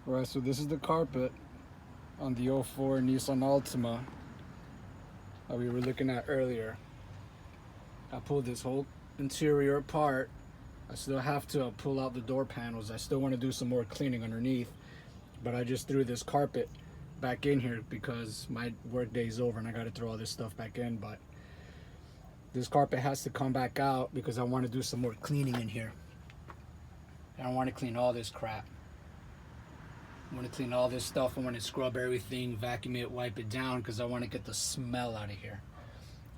Alright, so this is the carpet on the '04 Nissan Altima that we were looking at earlier. I pulled this whole interior apart. I still have to pull out the door panels. I still want to do some more cleaning underneath, but I just threw this carpet back in here because my work day is over and I got to throw all this stuff back in. But this carpet has to come back out because I want to do some more cleaning in here. I don't want to clean all this crap. I want to clean all this stuff. I want to scrub everything, vacuum it, wipe it down because I want to get the smell out of here.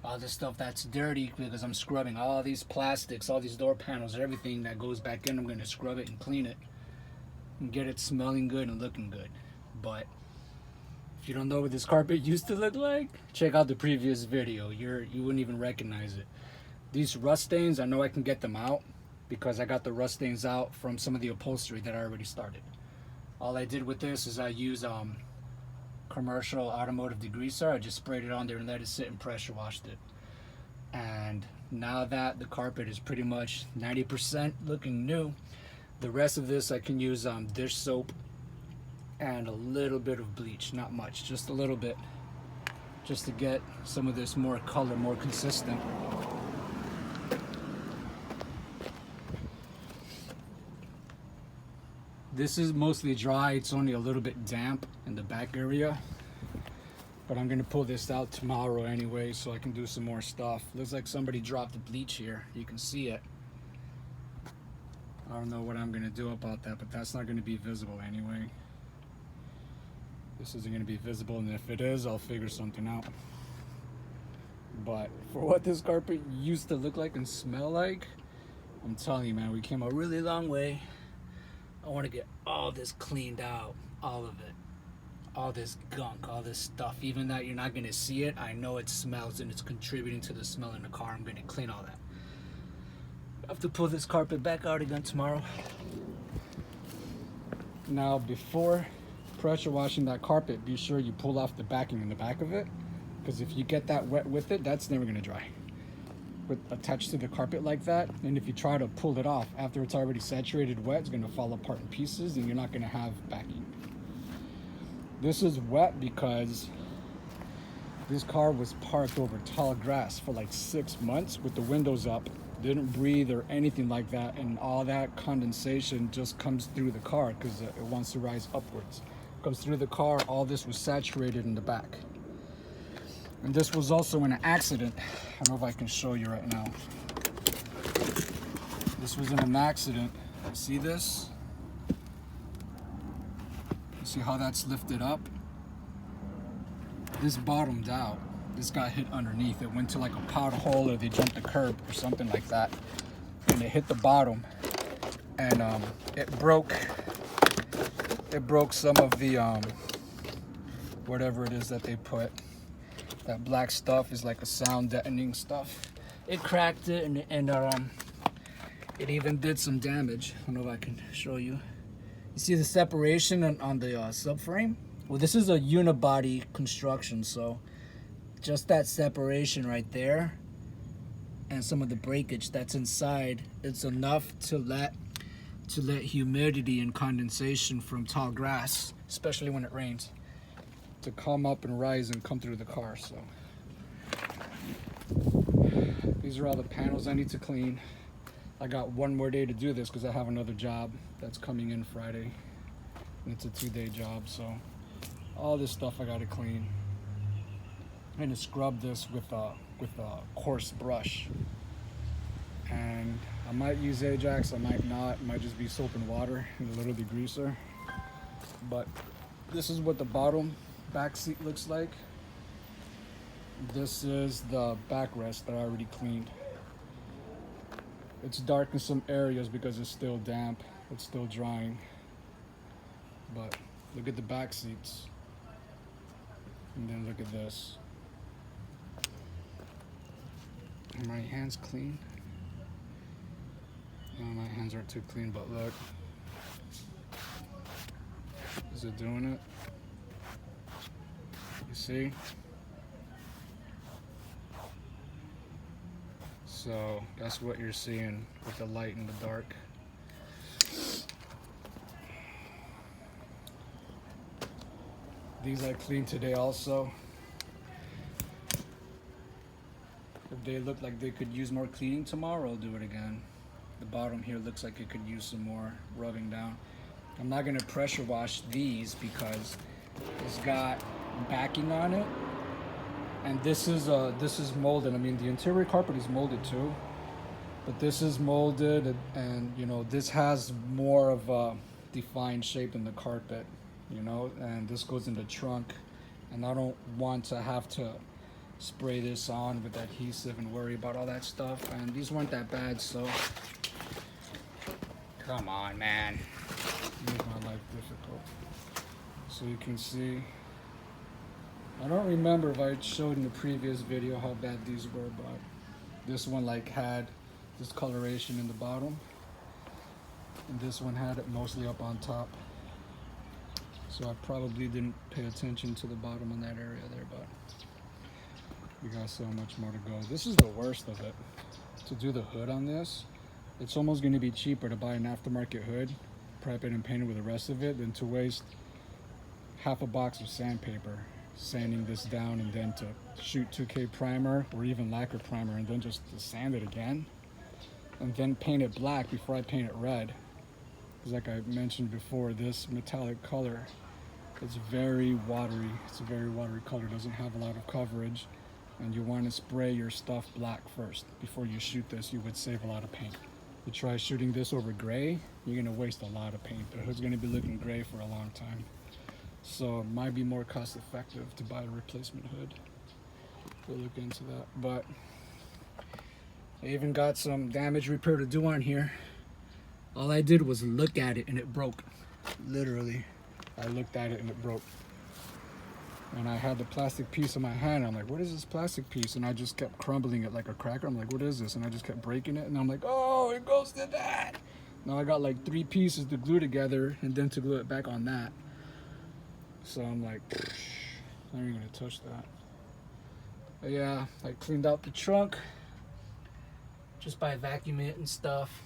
All this stuff that's dirty because I'm scrubbing all these plastics, all these door panels, everything that goes back in. I'm going to scrub it and clean it and get it smelling good and looking good. But if you don't know what this carpet used to look like, check out the previous video. You wouldn't even recognize it. These rust stains, I know I can get them out because I got the rust stains out from some of the upholstery that I already started. All I did with this is I use commercial automotive degreaser. I just sprayed it on there and let it sit and pressure washed it. And now that the carpet is pretty much 90% looking new, the rest of this I can use dish soap and a little bit of bleach, not much, just a little bit, just to get some of this more color, more consistent. This is mostly dry. It's only a little bit damp in the back area, but I'm gonna pull this out tomorrow anyway so I can do some more stuff. Looks like somebody dropped the bleach here. You can see it. I don't know what I'm gonna do about that, but that's not gonna be visible anyway. This isn't gonna be visible, and if it is, I'll figure something out. But for what this carpet used to look like and smell like, I'm telling you, man, we came a really long way. I want to get all this cleaned out, all of it, all this gunk, all this stuff. Even that you're not going to see it, I know it smells and it's contributing to the smell in the car. I'm going to clean all that. I have to pull this carpet back out again tomorrow. Now, before pressure washing that carpet, be sure you pull off the backing in the back of it, because if you get that wet with it, that's never going to dry. Attached to the carpet like that, and if you try to pull it off after it's already saturated wet, it's going to fall apart in pieces and you're not going to have backing. This is wet because this car was parked over tall grass for like 6 months with the windows up, didn't breathe or anything like that, and all that condensation just comes through the car because it wants to rise upwards. Comes through the car. All this was saturated in the back. And this was also an accident. I don't know if I can show you right now. This was in an accident. See this? You see how that's lifted up? This bottomed out. This got hit underneath. It went to like a pothole, or they jumped a curb or something like that. And it hit the bottom. And it broke some of the whatever it is that they put. That black stuff is like a sound deadening stuff. It cracked it, and it even did some damage. I don't know if I can show you. You see the separation on the subframe? Well, this is a unibody construction, so just that separation right there and some of the breakage that's inside, it's enough to let humidity and condensation from tall grass, especially when it rains, to come up and rise and come through the car. So these are all the panels I need to clean. I got one more day to do this because I have another job that's coming in Friday, and it's a 2-day job. So all this stuff I got to clean. I'm gonna scrub this with a coarse brush, and I might use Ajax, I might not. It might just be soap and water and a little degreaser. But this is what the bottom back seat looks like. This is the backrest that I already cleaned. It's dark in some areas because it's still damp, it's still drying. But look at the back seats, and then look at this. Are my hands clean? No, my hands aren't too clean, but look. Is it doing it? You see? So that's what you're seeing with the light and the dark. These I cleaned today also. If they look like they could use more cleaning tomorrow, I'll do it again. The bottom here looks like it could use some more rubbing down. I'm not gonna pressure wash these because it's got backing on it, and this is molded. I mean, the interior carpet is molded too, but this is molded, and you know, this has more of a defined shape than the carpet, you know, and this goes in the trunk, and I don't want to have to spray this on with adhesive and worry about all that stuff. And these weren't that bad, so come on, man, make my life difficult. So you can see, I don't remember if I showed in the previous video how bad these were, but this one like had discoloration in the bottom, and this one had it mostly up on top. So I probably didn't pay attention to the bottom in that area there, but we got so much more to go. This is the worst of it. To do the hood on this, it's almost going to be cheaper to buy an aftermarket hood, prep it and paint it with the rest of it, than to waste half a box of sandpaper sanding this down and then to shoot 2K primer or even lacquer primer and then just to sand it again and then paint it black before I paint it red. Because like I mentioned before, this metallic color is very watery. It's a very watery color, doesn't have a lot of coverage, and you want to spray your stuff black first before you shoot this. You would save a lot of paint. You try shooting this over gray, you're going to waste a lot of paint. The hood's going to be looking gray for a long time. So it might be more cost effective to buy a replacement hood. We'll look into that. But I even got some damage repair to do on here. All I did was look at it and it broke. Literally, I looked at it and it broke. And I had the plastic piece in my hand. I'm like, what is this plastic piece? And I just kept crumbling it like a cracker. I'm like, what is this? And I just kept breaking it. And I'm like, oh, it goes to that. Now I got like 3 pieces to glue together and then to glue it back on that. So I'm like, I'm not even gonna touch that. But yeah, I cleaned out the trunk just by vacuuming it and stuff.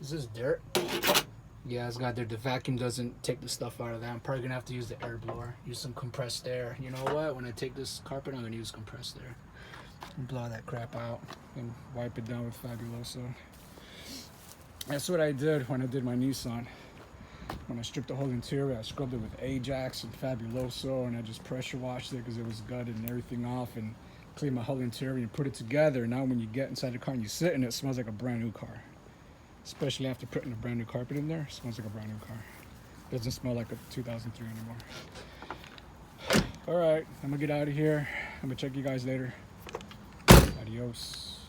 Is this dirt? Yeah, it's got there. The vacuum doesn't take the stuff out of that. I'm probably gonna have to use the air blower, use some compressed air. You know what? When I take this carpet, I'm gonna use compressed air and blow that crap out and wipe it down with Fabuloso. That's what I did when I did my Nissan. When I stripped the whole interior, I scrubbed it with Ajax and Fabuloso, and I just pressure washed it because it was gutted and everything off, and cleaned my whole interior and put it together. Now when you get inside the car and you sit in it, it smells like a brand new car. Especially after putting a brand new carpet in there, it smells like a brand new car. It doesn't smell like a 2003 anymore. All right, I'm gonna get out of here. I'm gonna check you guys later. Adios.